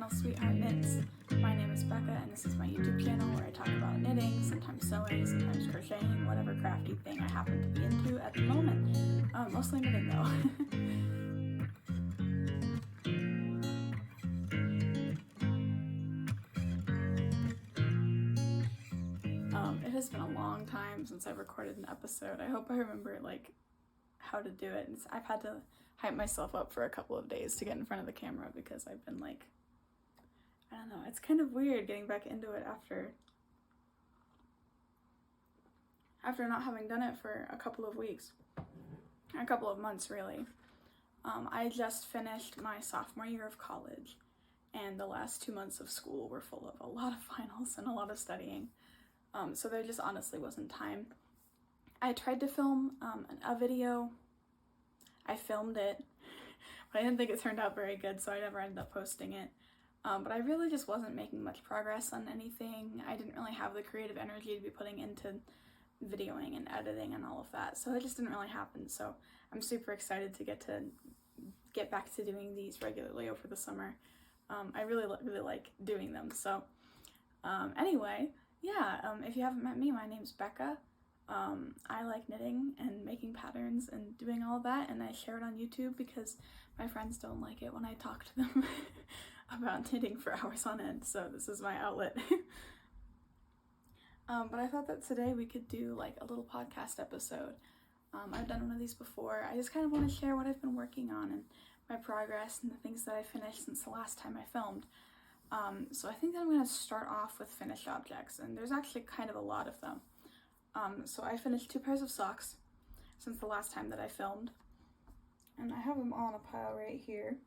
channel Sweetheart Knits. My name is Becca and this is my YouTube channel where I talk about knitting, sometimes sewing, sometimes crocheting, whatever crafty thing I happen to be into at the moment. Mostly knitting though. It has been a long time since I've recorded an episode. I hope I remember how to do it. I've had to hype myself up for a couple of days to get in front of the camera because I've been I don't know, it's kind of weird getting back into it after not having done it for a couple of weeks, a couple of months really. I just finished my sophomore year of college and the last 2 months of school were full of a lot of finals and a lot of studying. So there just honestly wasn't time. I tried to film a video. I filmed it, but I didn't think it turned out very good, so I never ended up posting it. But I really just wasn't making much progress on anything. I didn't really have the creative energy to be putting into videoing and editing and all of that, so it just didn't really happen. So I'm super excited to get back to doing these regularly over the summer. I really like doing them. So anyway, yeah, if you haven't met me, my name's Becca. I like knitting and making patterns and doing all that, and I share it on YouTube because my friends don't like it when I talk to them about knitting for hours on end, so this is my outlet. But I thought that today we could do a little podcast episode. I've done one of these before. I just kind of want to share what I've been working on and my progress and the things that I finished since the last time I filmed. So I think that I'm going to start off with finished objects, and there's actually kind of a lot of them. So I finished 2 pairs of socks since the last time that I filmed, and I have them all in a pile right here.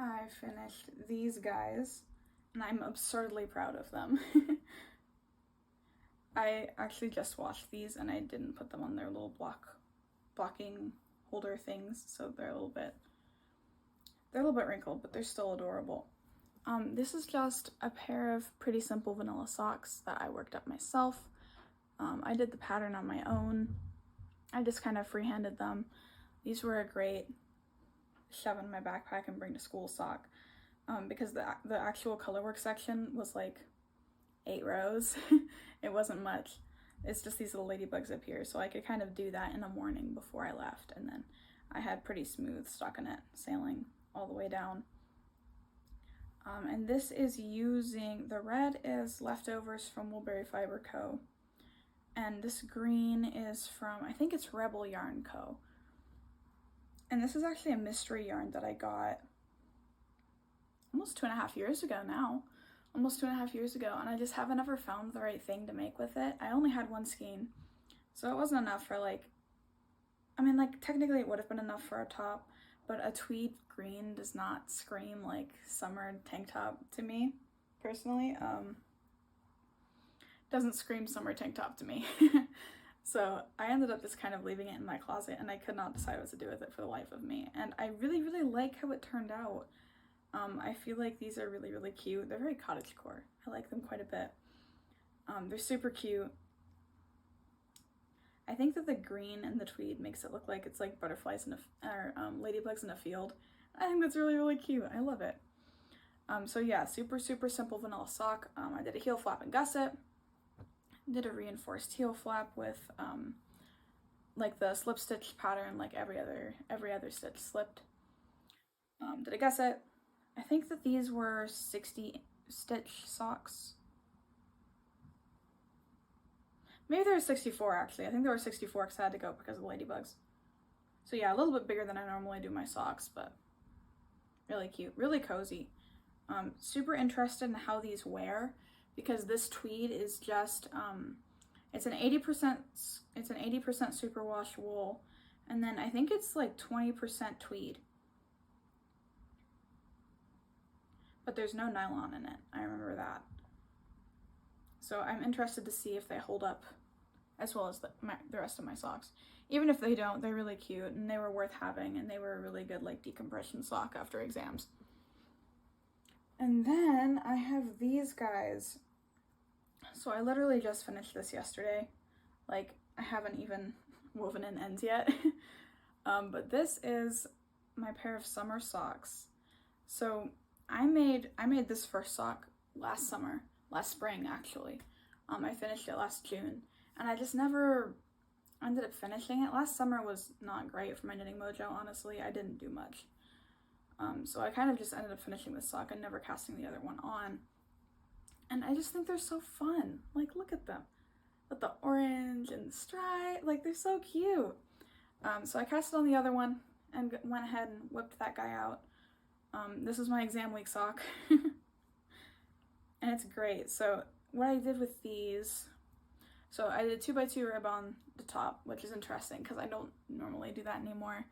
I finished these guys, and I'm absurdly proud of them. I actually just washed these, and I didn't put them on their little blocking holder things, so they're a little bit wrinkled, but they're still adorable. This is just a pair of pretty simple vanilla socks that I worked up myself. I did the pattern on my own. I just kind of freehanded them. These were a great shove in my backpack and bring to school sock, because the actual colorwork section was 8 rows. It wasn't much. It's just these little ladybugs up here, so I could kind of do that in the morning before I left, and then I had pretty smooth stockinette sailing all the way down. And this is using, the red is leftovers from Woolberry Fiber Co. And this green is from, I think it's Rebel Yarn Co. And this is actually a mystery yarn that I got almost 2.5 years ago now. Almost 2.5 years ago, and I just haven't ever found the right thing to make with it. I only had 1 skein, so it wasn't enough for technically it would have been enough for a top, but a tweed green does not scream like summer tank top to me, personally. Doesn't scream summer tank top to me. So I ended up just kind of leaving it in my closet, and I could not decide what to do with it for the life of me. And I really like how it turned out. I feel like these are really cute. They're very cottagecore. I like them quite a bit. They're super cute. I think that the green and the tweed makes it look like it's like butterflies or ladybugs in a field. I think that's really cute. I love it. So yeah, super simple vanilla sock. I did a heel flap and gusset. Did a reinforced heel flap with the slip stitch pattern, like every other stitch slipped. Did a gusset. I think that these were 60 stitch socks. Maybe there were 64 actually. I think there were 64 because I had to go because of the ladybugs. So yeah, a little bit bigger than I normally do my socks, but really cute, really cozy. Super interested in how these wear because this tweed is just it's an 80% superwash wool, and then I think it's 20% tweed. But there's no nylon in it. I remember that. So I'm interested to see if they hold up as well as the rest of my socks. Even if they don't, they're really cute, and they were worth having, and they were a really good decompression sock after exams. And then I have these guys. So I literally just finished this yesterday. I haven't even woven in ends yet. But this is my pair of summer socks. So I made this first sock last spring actually. I finished it last June, and I just never ended up finishing it. Last summer was not great for my knitting mojo, honestly. I didn't do much. So I kind of just ended up finishing this sock and never casting the other one on. And I just think they're so fun. Like, look at them. With the orange and the stripe, like, they're so cute. So I casted on the other one and went ahead and whipped that guy out. This is my exam week sock. And it's great. So what I did with these, so I did 2x2 rib on the top, which is interesting because I don't normally do that anymore.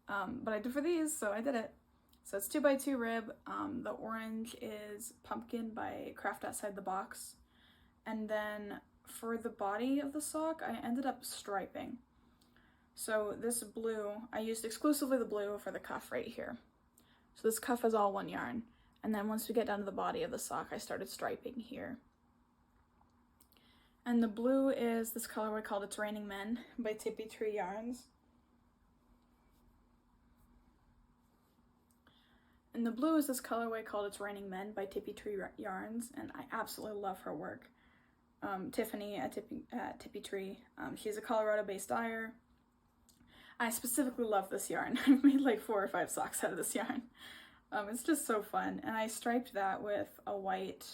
But I did for these, so I did it. So it's 2x2 rib. The orange is Pumpkin by Craft Outside the Box. And then for the body of the sock, I ended up striping. So this blue, I used exclusively the blue for the cuff right here. So this cuff is all one yarn. And then once we get down to the body of the sock, I started striping here. And the blue is this colorway called It's Raining Men by Tippy Tree Yarns. And the blue is this colorway called It's Raining Men by Tippy Tree Yarns, and I absolutely love her work. Tiffany at Tippy Tree, she's a Colorado-based dyer. I specifically love this yarn. I've made like 4 or 5 socks out of this yarn. It's just so fun, and I striped that with a white,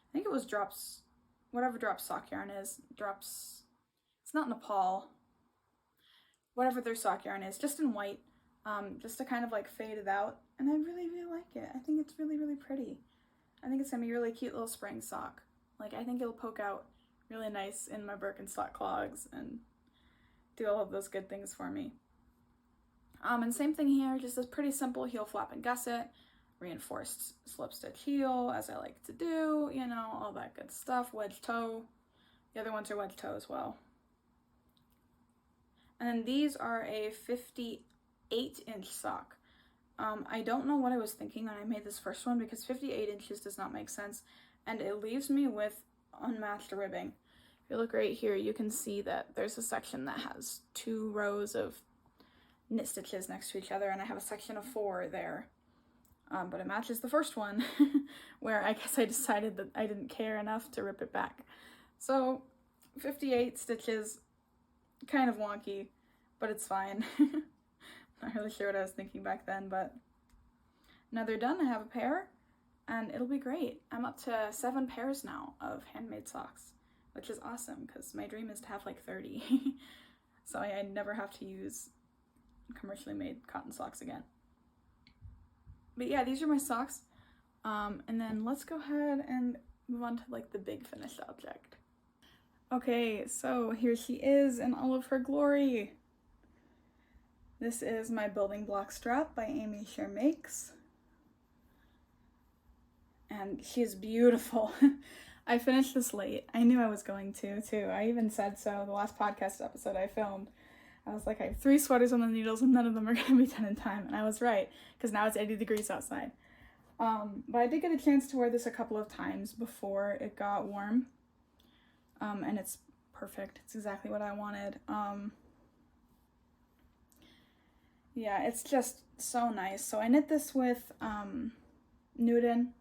I think it was Drops, whatever Drops sock yarn is. Drops, it's not Nepal, whatever their sock yarn is, just in white, just to kind of like fade it out. And I really, really like it. I think it's really, really pretty. I think it's gonna be a really cute little spring sock. Like, I think it'll poke out really nice in my Birkenstock clogs and do all of those good things for me. And same thing here, just this pretty simple heel flap and gusset, reinforced slip stitch heel, as I like to do, you know, all that good stuff, wedge toe. The other ones are wedge toe as well. And then these are a 58-inch sock. I don't know what I was thinking when I made this first one, because 58 inches does not make sense, and it leaves me with unmatched ribbing. If you look right here, you can see that there's a section that has 2 rows of knit stitches next to each other, and I have a section of 4 there. But it matches the first one, where I guess I decided that I didn't care enough to rip it back. So 58 stitches, kind of wonky, but it's fine. Not really sure what I was thinking back then, but now they're done. I have a pair, and it'll be great. I'm up to 7 pairs now of handmade socks, which is awesome, because my dream is to have like 30. So I never have to use commercially made cotton socks again. But yeah, these are my socks. And then let's go ahead and move on to like the big finished object. Okay, so here she is in all of her glory. This is my building block strap by Amy Sure Makes. And she's beautiful. I finished this late. I knew I was going to, too. I even said so the last podcast episode I filmed. I was like, I have 3 sweaters on the needles and none of them are going to be done in time. And I was right, because now it's 80 degrees outside. But I did get a chance to wear this a couple of times before it got warm. And it's perfect. It's exactly what I wanted. Yeah, it's just so nice. So I knit this with Newton.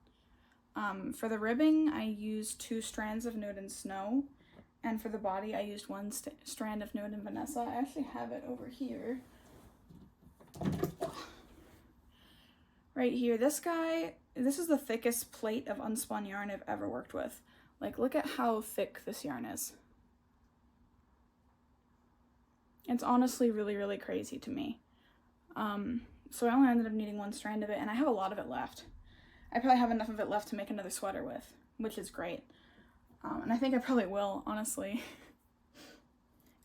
For the ribbing, I used 2 strands of Newton Snow. And for the body, I used 1 strand of Newton Vanessa. I actually have it over here. Right here. This is the thickest plate of unspun yarn I've ever worked with. Like, look at how thick this yarn is. It's honestly really, really crazy to me. So I only ended up needing 1 strand of it, and I have a lot of it left. I probably have enough of it left to make another sweater with, which is great. And I think I probably will, honestly.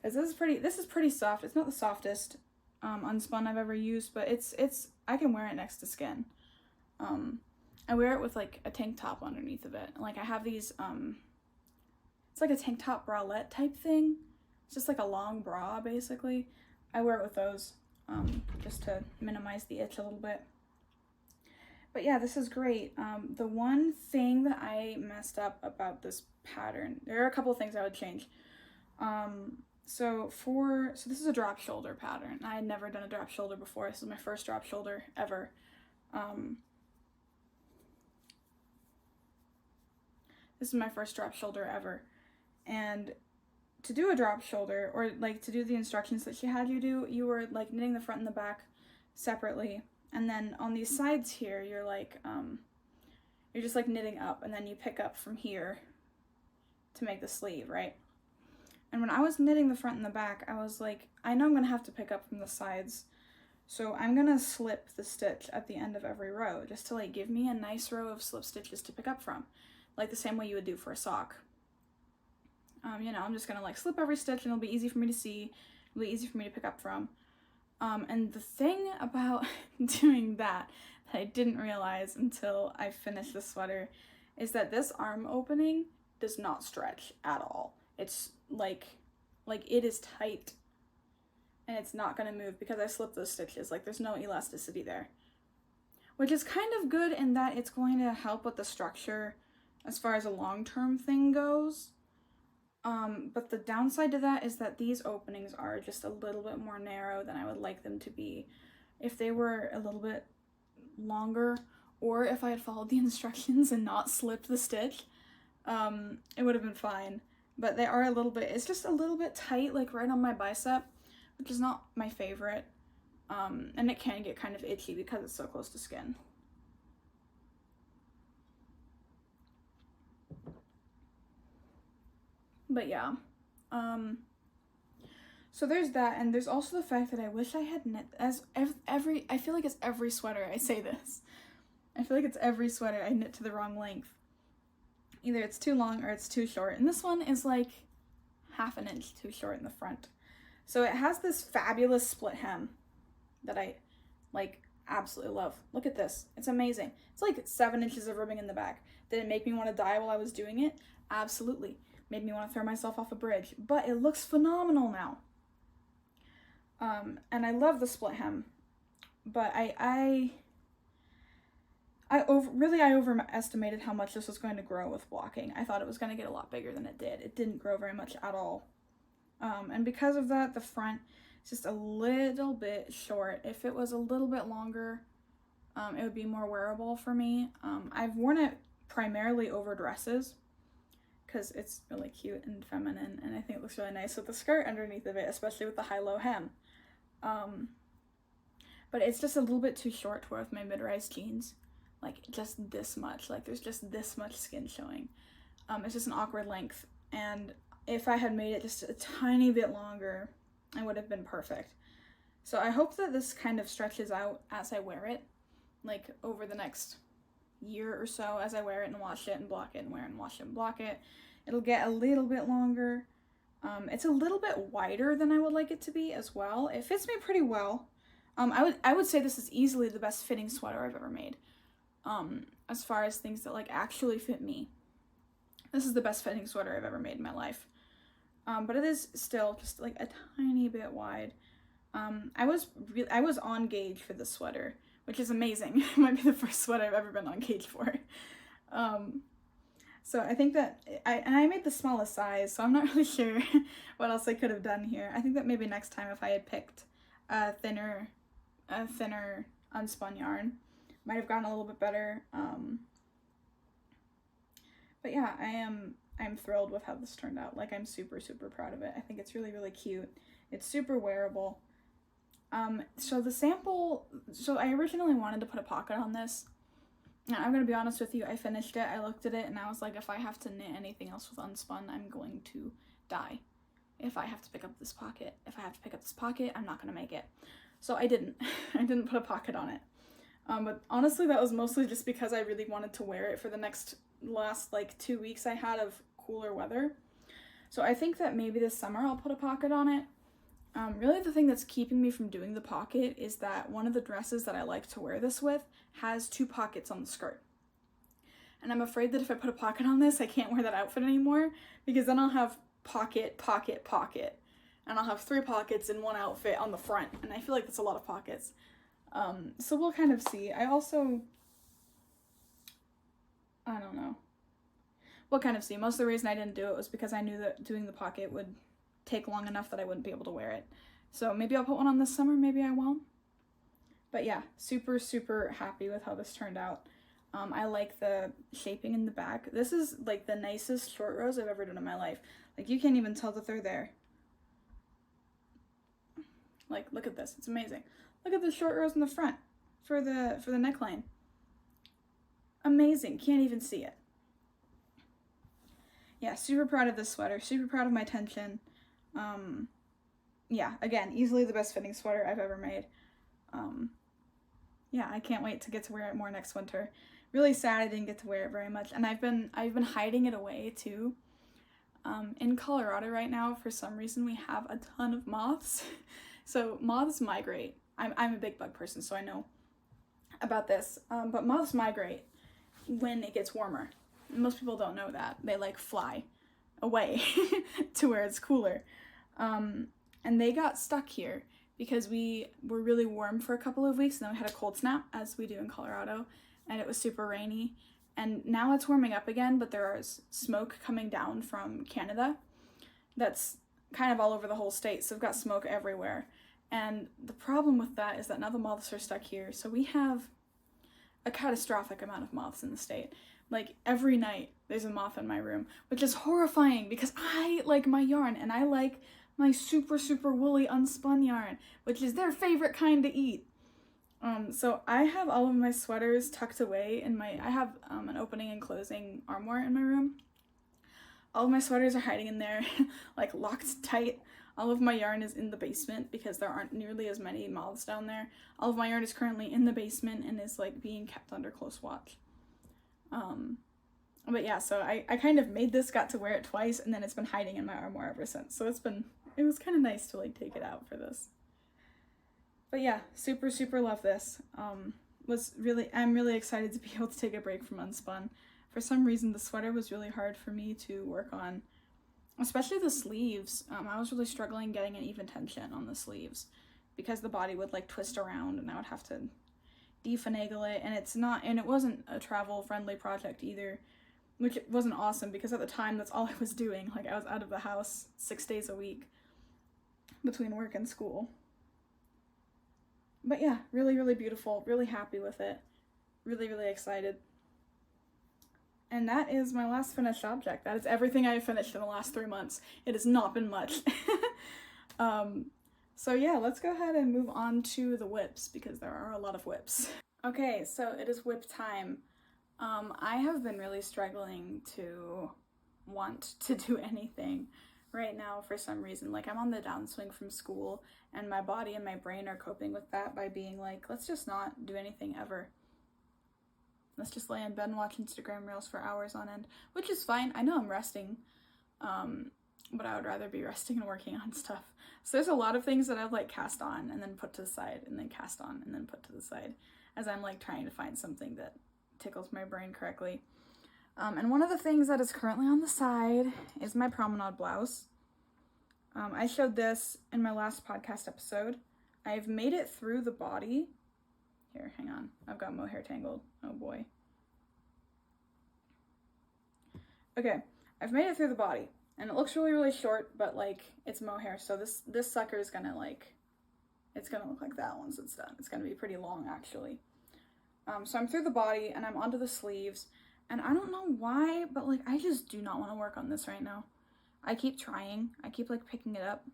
Because this is pretty soft. It's not the softest unspun I've ever used, but I can wear it next to skin. I wear it with like a tank top underneath of it. Like, I have these, it's like a tank top bralette type thing. It's just like a long bra, basically. I wear it with those, just to minimize the itch a little bit. But yeah, this is great. The one thing that I messed up about this pattern, there are a couple of things I would change. So this is a drop shoulder pattern. I had never done a drop shoulder before. This is my first drop shoulder ever. This is my first drop shoulder ever. And to do a drop shoulder, or like to do the instructions that she had you do, you were like knitting the front and the back separately. And then on these sides here, you're like, you're just like knitting up, and then you pick up from here to make the sleeve, right? And when I was knitting the front and the back, I was like, I know I'm gonna have to pick up from the sides, so I'm gonna slip the stitch at the end of every row, just to like give me a nice row of slip stitches to pick up from, like the same way you would do for a sock. You know, I'm just gonna like slip every stitch, and it'll be easy for me to see, it'll be easy for me to pick up from. And the thing about doing that I didn't realize until I finished the sweater is that this arm opening does not stretch at all. It's like it is tight, and it's not gonna move because I slipped those stitches. Like, there's no elasticity there, which is kind of good in that it's going to help with the structure as far as a long-term thing goes. But the downside to that is that these openings are just a little bit more narrow than I would like them to be. If they were a little bit longer, or if I had followed the instructions and not slipped the stitch, it would have been fine. But they are a little bit, it's just a little bit tight, like right on my bicep, which is not my favorite. And it can get kind of itchy because it's so close to skin. But yeah, so there's that, and there's also the fact that I wish I had knit, I feel like it's every sweater I say this. I feel like it's every sweater I knit to the wrong length. Either it's too long or it's too short, and this one is like half an inch too short in the front. So it has this fabulous split hem that I like absolutely love. Look at this, it's amazing. It's like 7 inches of ribbing in the back. Did it make me want to die while I was doing it? Absolutely. Made me want to throw myself off a bridge, but it looks phenomenal now. And I love the split hem, but I overestimated how much this was going to grow with blocking. I thought it was going to get a lot bigger than it did. It didn't grow very much at all. And because of that, the front is just a little bit short. If it was a little bit longer, it would be more wearable for me. I've worn it primarily over dresses because it's really cute and feminine, and I think it looks really nice with the skirt underneath of it, especially with the high-low hem. But it's just a little bit too short to wear with my mid-rise jeans. Like, just this much. Like, there's just this much skin showing. It's just an awkward length, and if I had made it just a tiny bit longer, it would have been perfect. So I hope that this kind of stretches out as I wear it, like over the next year or so, as I wear it and wash it and block it and wear it and wash it and block it. It'll get a little bit longer. It's a little bit wider than I would like it to be as well. It fits me pretty well. I would say this is easily the best fitting sweater I've ever made. As far as things that like actually fit me. This is the best fitting sweater I've ever made in my life. But it is still just like a tiny bit wide. I was on gauge for this sweater, which is amazing. It might be the first sweater I've ever been on gauge for. So I think that I made the smallest size, so I'm not really sure what else I could have done here. I think that maybe next time if I had picked a thinner unspun yarn, might have gotten a little bit better. But yeah, I'm thrilled with how this turned out. Like, I'm super, super proud of it. I think it's really, really cute. It's super wearable. So the sample, so I originally wanted to put a pocket on this. And I'm going to be honest with you, I finished it, I looked at it, and I was like, if I have to knit anything else with Unspun, I'm going to die. If I have to pick up this pocket. If I have to pick up this pocket, I'm not going to make it. So I didn't. I didn't put a pocket on it. But honestly, that was mostly just because I really wanted to wear it for the last like 2 weeks I had of cooler weather. So I think that maybe this summer I'll put a pocket on it. Really the thing that's keeping me from doing the pocket is that one of the dresses that I like to wear this with has 2 pockets on the skirt. And I'm afraid that if I put a pocket on this, I can't wear that outfit anymore, because then I'll have pocket, pocket, pocket. And I'll have 3 pockets in one outfit on the front, and I feel like that's a lot of pockets. So we'll kind of see. I don't know. We'll kind of see. Most of the reason I didn't do it was because I knew that doing the pocket would take long enough that I wouldn't be able to wear it. So maybe I'll put one on this summer, maybe I won't. But yeah, super, super happy with how this turned out. I like the shaping in the back. This is like the nicest short rows I've ever done in my life. Like, you can't even tell that they're there. Like, look at this. It's amazing. Look at the short rows in the front for the neckline. Amazing. Can't even see it. Yeah, super proud of this sweater. Super proud of my tension. Yeah, again, easily the best fitting sweater I've ever made. Yeah, I can't wait to get to wear it more next winter. Really sad I didn't get to wear it very much, and I've been hiding it away too. In Colorado right now, for some reason, we have a ton of moths. So moths migrate. I'm a big bug person, so I know about this. But moths migrate when it gets warmer. Most people don't know that. They like fly away to where it's cooler. And they got stuck here because we were really warm for a couple of weeks, and then we had a cold snap, as we do in Colorado, and it was super rainy. And now it's warming up again, but there is smoke coming down from Canada that's kind of all over the whole state, so we've got smoke everywhere. And the problem with that is that now the moths are stuck here, so we have a catastrophic amount of moths in the state. Like, every night there's a moth in my room, which is horrifying because I like my yarn, and I like my super, super woolly unspun yarn, which is their favorite kind to eat. So I have all of my sweaters tucked away in I have an opening and closing armoire in my room. All of my sweaters are hiding in there, like locked tight. All of my yarn is in the basement because there aren't nearly as many moths down there. All of my yarn is currently in the basement and is like being kept under close watch. But yeah, so I kind of made this, got to wear it twice, and then it's been hiding in my armoire ever since. So it was kind of nice to like take it out for this. But yeah, super, super love this. I'm really excited to be able to take a break from Unspun. For some reason, the sweater was really hard for me to work on, especially the sleeves. I was really struggling getting an even tension on the sleeves because the body would like twist around, and I would have to definagle it, and it wasn't a travel-friendly project either, which wasn't awesome because at the time that's all I was doing. Like, I was out of the house 6 days a week between work and school. But yeah, really, really beautiful, really happy with it, really, really excited. And that is my last finished object. That is everything I have finished in the last 3 months. It has not been much. So yeah, let's go ahead and move on to the whips because there are a lot of whips. Okay, so it is whip time. I have been really struggling to want to do anything right now for some reason. Like, I'm on the downswing from school, and my body and my brain are coping with that by being like, let's just not do anything ever. Let's just lay in bed and watch Instagram Reels for hours on end, which is fine. I know I'm resting, but I would rather be resting and working on stuff. So there's a lot of things that I've like cast on and then put to the side, and then cast on and then put to the side, as I'm like trying to find something that tickles my brain correctly. And one of the things that is currently on the side is my Promenade Blouse. I showed this in my last podcast episode. I've made it through the body. Here, hang on. I've got mohair tangled. Oh boy. Okay, I've made it through the body. And it looks really, really short, but like, it's mohair, so this sucker is gonna like, it's gonna look like that once it's done. It's gonna be pretty long, actually. So I'm through the body, and I'm onto the sleeves, and I don't know why, but like, I just do not want to work on this right now. I keep trying. I keep like picking it up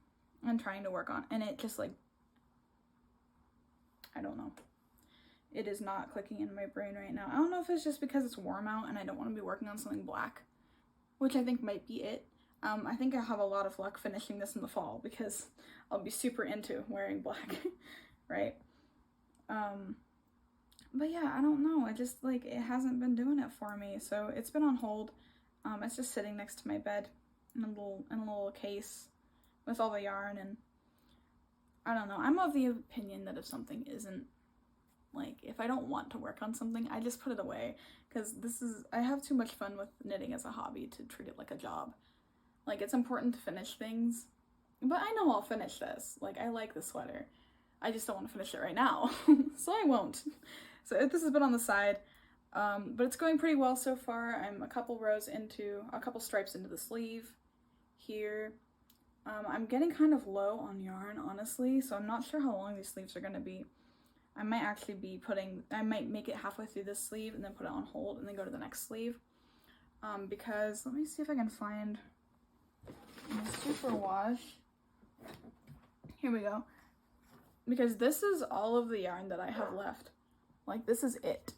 and trying to work on, and it just like, I don't know. It is not clicking in my brain right now. I don't know if it's just because it's warm out and I don't want to be working on something black, which I think might be it. I think I have a lot of luck finishing this in the fall because I'll be super into wearing black, right? But yeah, I don't know. I just, like, it hasn't been doing it for me, so it's been on hold. It's just sitting next to my bed in a little case with all the yarn, and I don't know. I'm of the opinion that if something isn't, like, if I don't want to work on something, I just put it away, because I have too much fun with knitting as a hobby to treat it like a job. Like, it's important to finish things, but I know I'll finish this. Like, I like the sweater. I just don't want to finish it right now, so I won't. So this has been on the side, but it's going pretty well so far. I'm a couple stripes into the sleeve here. I'm getting kind of low on yarn, honestly, so I'm not sure how long these sleeves are going to be. I might actually be I might make it halfway through this sleeve and then put it on hold and then go to the next sleeve. Because, let me see if I can find my super wash. Here we go. Because this is all of the yarn that I have left. Like, this is it.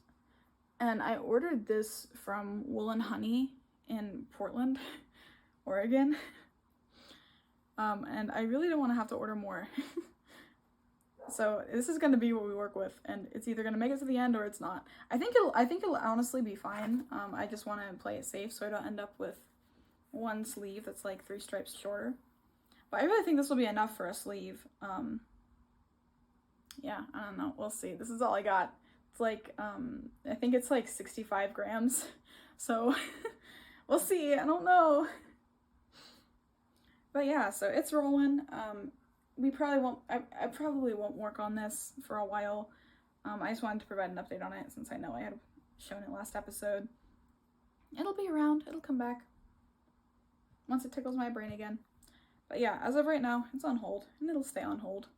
And I ordered this from Wool and Honey in Portland, Oregon. And I really don't want to have to order more. So this is going to be what we work with, and it's either going to make it to the end or it's not. I think it'll honestly be fine. I just want to play it safe so I don't end up with one sleeve that's like 3 stripes shorter. But I really think this will be enough for a sleeve. Yeah, I don't know. We'll see. This is all I got. It's like, I think it's like 65 grams. So we'll see. I don't know. But yeah, so it's rolling. We probably won't, I probably won't work on this for a while. I just wanted to provide an update on it since I know I had shown it last episode. It'll be around. It'll come back once it tickles my brain again. But yeah, as of right now, it's on hold, and it'll stay on hold.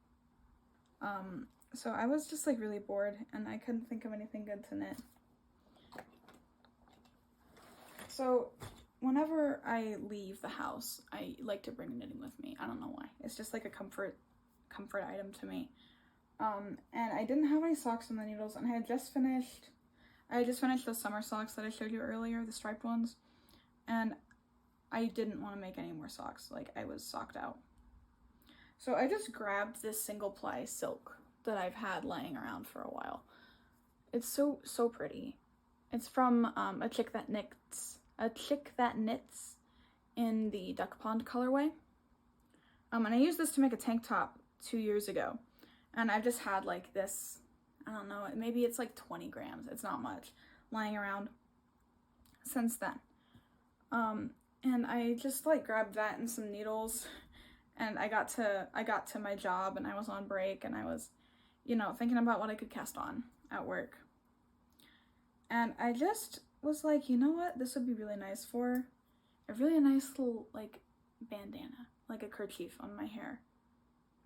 So I was just like really bored, and I couldn't think of anything good to knit. So whenever I leave the house, I like to bring knitting with me. I don't know why. It's just like a comfort item to me. And I didn't have any socks on the needles, and I had just finished those summer socks that I showed you earlier, the striped ones. And I didn't want to make any more socks. Like, I was socked out. So I just grabbed this single ply silk that I've had laying around for a while. It's so pretty. It's from a chick that knits in the Duck Pond colorway. And I used this to make a tank top 2 years ago. And I've just had like this, I don't know, maybe it's like 20 grams. It's not much lying around since then. And I just like grabbed that and some needles, and I got to my job, and I was on break, and I was, you know, thinking about what I could cast on at work. And I just was like, you know what, this would be really nice for a really nice little like bandana, like a kerchief on my hair.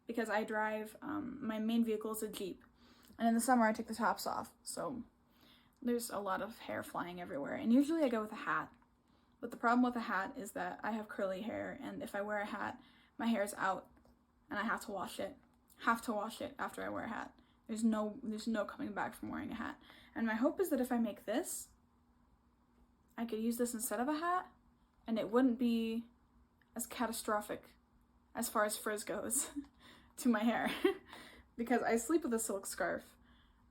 Because I drive, my main vehicle is a Jeep, and in the summer I take the tops off, so there's a lot of hair flying everywhere, and usually I go with a hat. But the problem with a hat is that I have curly hair, and if I wear a hat, my hair is out, and I have to wash it. After I wear a hat. There's no coming back from wearing a hat. And my hope is that if I make this, I could use this instead of a hat, and it wouldn't be as catastrophic as far as frizz goes to my hair. Because I sleep with a silk scarf,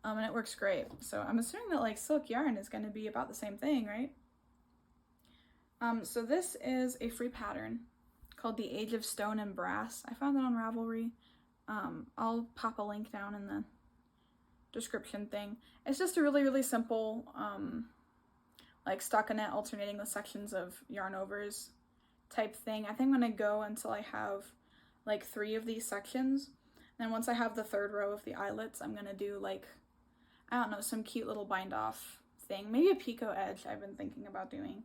and it works great. So I'm assuming that like silk yarn is going to be about the same thing, right? So this is a free pattern called The Age of Stone and Brass. I found it on Ravelry. I'll pop a link down in the description thing. It's just a really simple, like stockinette alternating the sections of yarn overs type thing. I think I'm gonna go until I have like 3 of these sections. Then once I have the 3rd row of the eyelets, I'm gonna do like, I don't know, some cute little bind off thing. Maybe a picot edge I've been thinking about doing.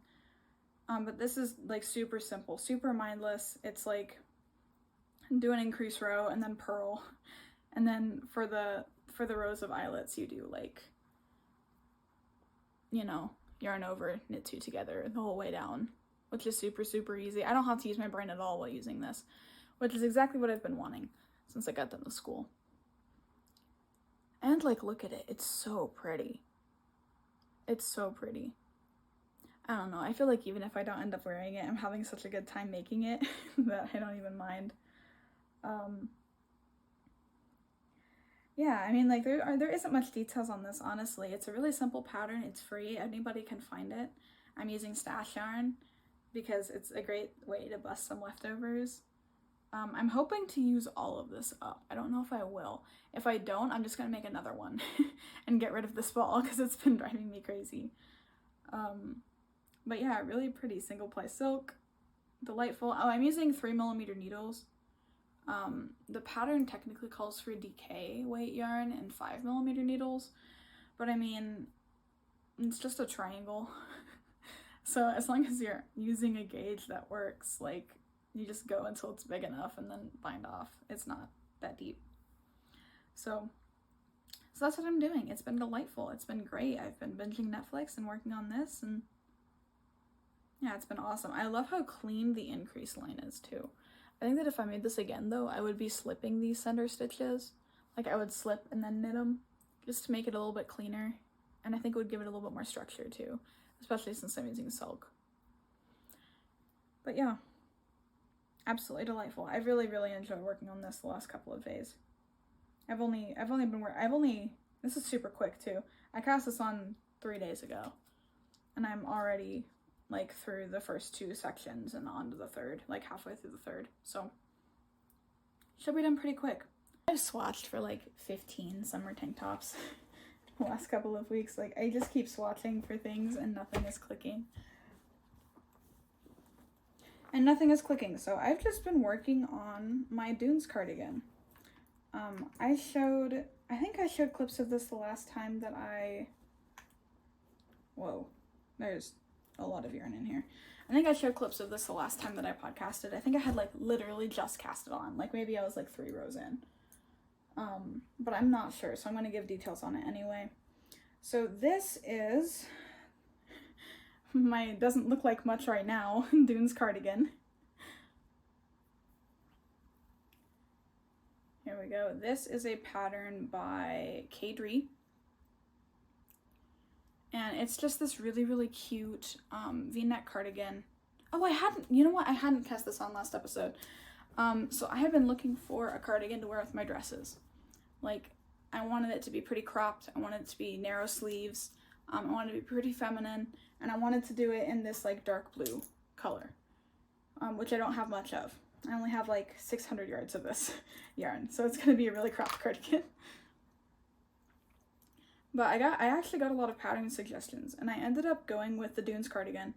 But this is like super simple, super mindless. It's like do an increase row and then purl. And then for the rows of eyelets, you do like, you know, yarn over, knit 2 together the whole way down, which is super easy. I don't have to use my brain at all while using this, which is exactly what I've been wanting since I got done with school. And like, look at it. It's so pretty. It's so pretty. I don't know, I feel like even if I don't end up wearing it, I'm having such a good time making it that I don't even mind. Yeah, I mean, like, there isn't much details on this, honestly. It's a really simple pattern, it's free, anybody can find it. I'm using stash yarn because it's a great way to bust some leftovers. I'm hoping to use all of this up. I don't know if I will. If I don't, I'm just gonna make another one and get rid of this ball because it's been driving me crazy. But yeah, really pretty single ply silk, delightful. Oh, I'm using 3mm needles. The pattern technically calls for DK weight yarn and 5mm needles, but I mean, it's just a triangle. So as long as you're using a gauge that works, like, you just go until it's big enough and then bind off. It's not that deep. So So that's what I'm doing. It's been delightful. It's been great. I've been binging Netflix and working on this, and yeah, it's been awesome. I love how clean the increase line is too. I think that if I made this again though, I would be slipping these center stitches. Like I would slip and then knit them just to make it a little bit cleaner. And I think it would give it a little bit more structure too, especially since I'm using silk. But yeah, absolutely delightful. I really, really enjoyed working on this the last couple of days. This is super quick too. I cast this on 3 days ago, and I'm already like through the first 2 sections and on to the third, like halfway through the third. So should be done pretty quick. I've swatched for like 15 summer tank tops the last couple of weeks. Like I just keep swatching for things and nothing is clicking. So I've just been working on my Dunes cardigan. I think I showed clips of this the last time that whoa, there's a lot of yarn in here. I think I showed clips of this the last time that I podcasted. I think I had like literally just cast it on. Like maybe I was like 3 rows in. But I'm not sure, so I'm going to give details on it anyway. So this is my, doesn't look like much right now, Dunes cardigan. Here we go. This is a pattern by Kadri. And it's just this really, really cute V-neck cardigan. Oh, you know what? I hadn't cast this on last episode. So I had been looking for a cardigan to wear with my dresses. Like, I wanted it to be pretty cropped. I wanted it to be narrow sleeves. I wanted it to be pretty feminine. And I wanted to do it in this, like, dark blue color, which I don't have much of. I only have, like, 600 yards of this yarn. So it's going to be a really cropped cardigan. But I actually got a lot of pattern suggestions, and I ended up going with the Dunes cardigan.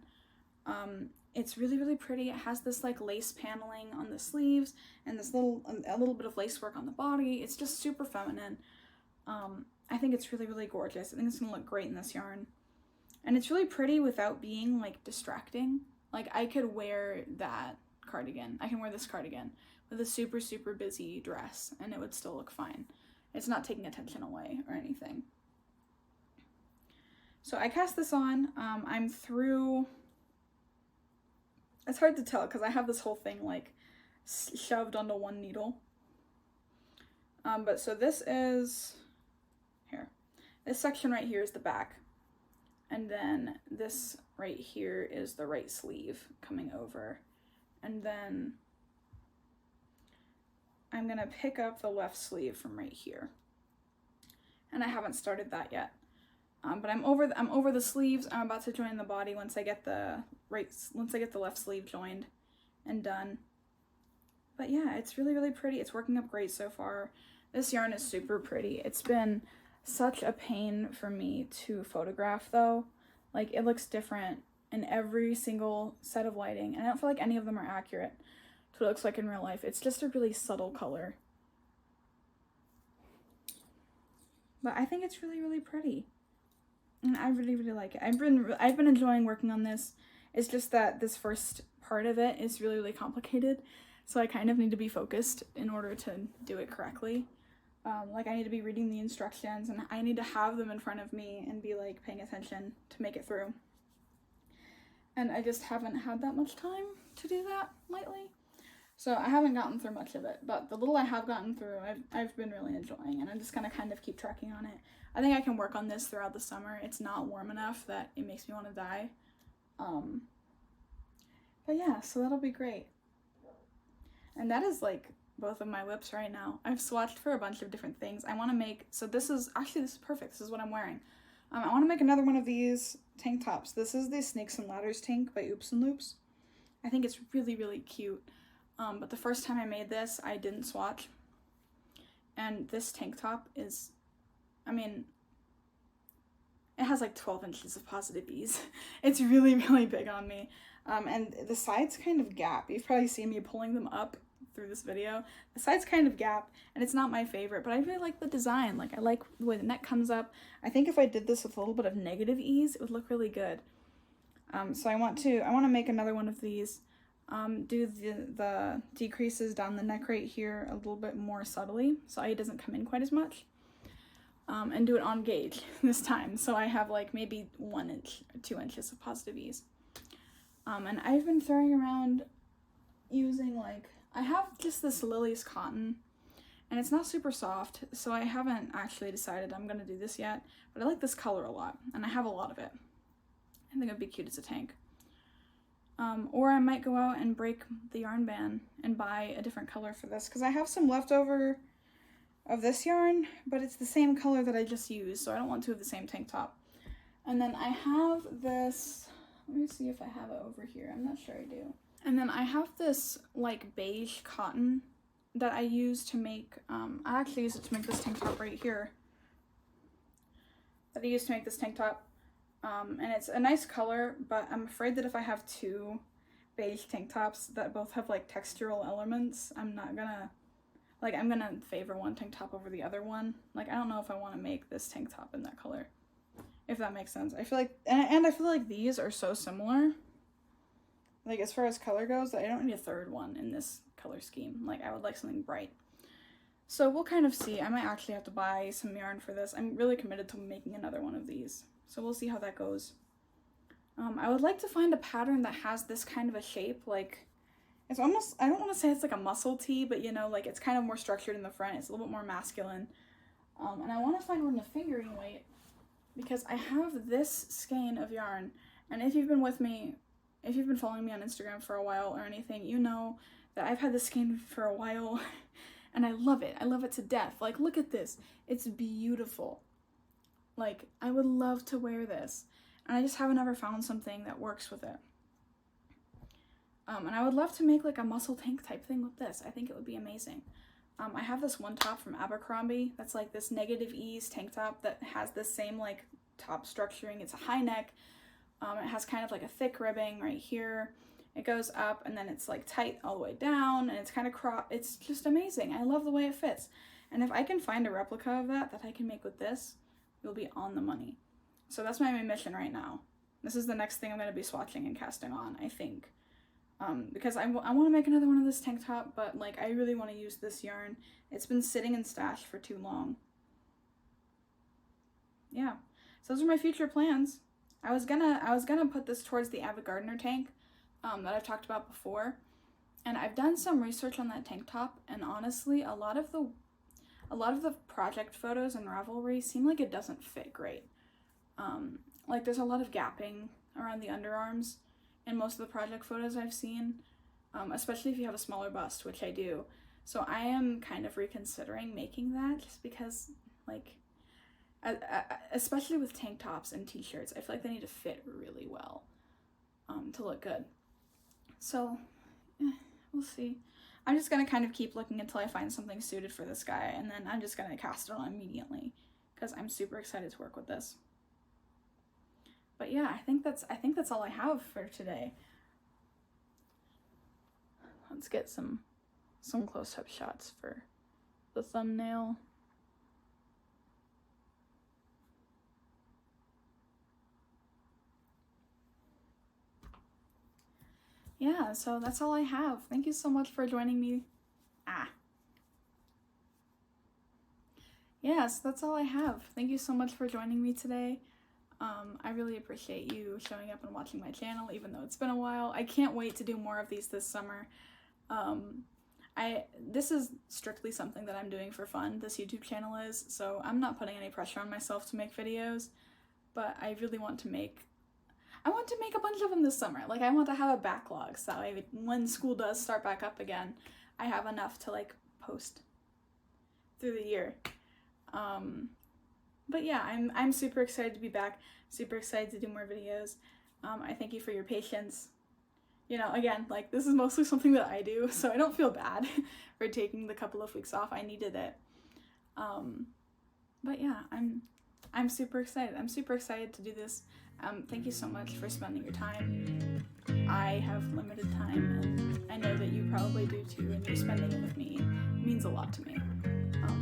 It's really, really pretty. It has this like lace paneling on the sleeves and this a little bit of lace work on the body. It's just super feminine. I think it's really, really gorgeous. I think it's gonna look great in this yarn. And it's really pretty without being like distracting. Like I could wear that cardigan. I can wear this cardigan with a super, super busy dress and it would still look fine. It's not taking attention away or anything. So I cast this on. I'm through. It's hard to tell because I have this whole thing like shoved onto one needle. But so this is here. This section right here is the back. And then this right here is the right sleeve coming over. And then I'm gonna pick up the left sleeve from right here. And I haven't started that yet. But I'm over the sleeves. I'm about to join the body once I get the left sleeve joined and done. But yeah, it's really, really pretty. It's working up great so far. This yarn is super pretty. It's been such a pain for me to photograph though. Like it looks different in every single set of lighting, and I don't feel like any of them are accurate to what it looks like in real life. It's just a really subtle color. But I think it's really, really pretty. And I really, really like it. I've been enjoying working on this. It's just that this first part of it is really, really complicated. So I kind of need to be focused in order to do it correctly. Like I need to be reading the instructions and I need to have them in front of me and be like paying attention to make it through. And I just haven't had that much time to do that lately. So I haven't gotten through much of it, but the little I have gotten through, I've been really enjoying, and I'm just gonna kind of keep tracking on it. I think I can work on this throughout the summer. It's not warm enough that it makes me want to die. But yeah, so that'll be great. And that is like both of my whips right now. I've swatched for a bunch of different things. I want to make, so this is perfect. This is what I'm wearing. I want to make another one of these tank tops. This is the Snakes and Ladders tank by Oops and Loops. I think it's really, really cute. But the first time I made this, I didn't swatch. And this tank top is, I mean, it has like 12 inches of positive ease. It's really, really big on me. And the sides kind of gap. You've probably seen me pulling them up through this video. The sides kind of gap, and it's not my favorite, but I really like the design. Like, I like the way the neck comes up. I think if I did this with a little bit of negative ease, it would look really good. So I want to make another one of these. Do the decreases down the neck right here a little bit more subtly, so it doesn't come in quite as much. and do it on gauge this time. So I have like maybe 1 inch, 2 inches of positive ease. And I've been throwing around using like, I have just this Lily's cotton, and it's not super soft, so I haven't actually decided I'm gonna do this yet, but I like this color a lot, and I have a lot of it. I think it'd be cute as a tank. Or I might go out and break the yarn ban and buy a different color for this, because I have some leftover of this yarn, but it's the same color that I just used, so I don't want two of the same tank top. And then I have this, let me see if I have it over here, I'm not sure I do. And then I have this like beige cotton that I use to make, I actually use it to make this tank top right here. That I used to make this tank top. And it's a nice color, but I'm afraid that if I have two beige tank tops that both have like textural elements, I'm gonna favor one tank top over the other one. Like, I don't know if I want to make this tank top in that color, if that makes sense. I feel like, and I feel like these are so similar, like as far as color goes, that I don't need a third one in this color scheme. Like, I would like something bright. So we'll kind of see. I might actually have to buy some yarn for this. I'm really committed to making another one of these. So we'll see how that goes. I would like to find a pattern that has this kind of a shape. Like, it's almost, I don't want to say it's like a muscle tee, but you know, like it's kind of more structured in the front. It's a little bit more masculine. And I want to find one in the fingering weight, because I have this skein of yarn. And if you've been with me, if you've been following me on Instagram for a while or anything, you know that I've had this skein for a while and I love it. I love it to death. Like, look at this. It's beautiful. Like, I would love to wear this. And I just haven't ever found something that works with it. And I would love to make like a muscle tank type thing with this. I think it would be amazing. I have this one top from Abercrombie that's like this negative ease tank top that has this same like top structuring. It's a high neck. It has kind of like a thick ribbing right here. It goes up and then it's like tight all the way down, and it's kind of cropped. It's just amazing. I love the way it fits. And if I can find a replica of that I can make with this, it'll be on the money. So that's my main mission right now. This is the next thing I'm going to be swatching and casting on, I think. Because I want to make another one of this tank top, but like I really want to use this yarn. It's been sitting in stash for too long. Yeah. So those are my future plans. I was gonna put this towards the Avid Gardener tank that I've talked about before, and I've done some research on that tank top, and honestly, a lot of the project photos in Ravelry seem like it doesn't fit great. Like there's a lot of gapping around the underarms in most of the project photos I've seen, especially if you have a smaller bust, which I do. So I am kind of reconsidering making that, just because like, especially with tank tops and t-shirts, I feel like they need to fit really well to look good. So we'll see. I'm just gonna kind of keep looking until I find something suited for this guy, and then I'm just gonna cast it on immediately, because I'm super excited to work with this. But yeah, I think that's all I have for today. Let's get some close-up shots for the thumbnail. Yeah, so that's all I have. Thank you so much for joining me. Yes, that's all I have. Thank you so much for joining me today. I really appreciate you showing up and watching my channel, even though it's been a while. I can't wait to do more of these this summer. This is strictly something that I'm doing for fun, this YouTube channel is, so I'm not putting any pressure on myself to make videos, but I really want to make a bunch of them this summer. Like, I want to have a backlog, so when school does start back up again, I have enough to like post through the year. But yeah, I'm super excited to be back, super excited to do more videos. I thank you for your patience. You know, again, like, this is mostly something that I do, so I don't feel bad for taking the couple of weeks off. I needed it. But yeah, I'm super excited. I'm super excited to do this. Thank you so much for spending your time. I have limited time, and I know that you probably do too, and you spending it with me means a lot to me.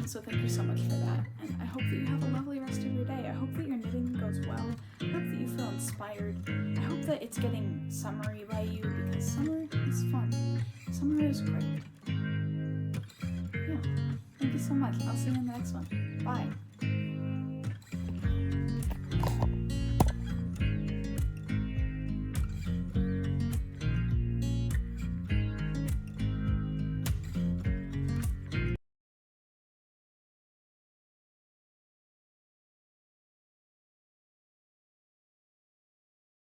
So thank you so much for that, and I hope that you have a lovely rest of your day. I hope that your knitting goes well. I hope that you feel inspired. I hope that it's getting summery by you, because summer is fun. Summer is great. Yeah, thank you so much. I'll see you in the next one. Bye.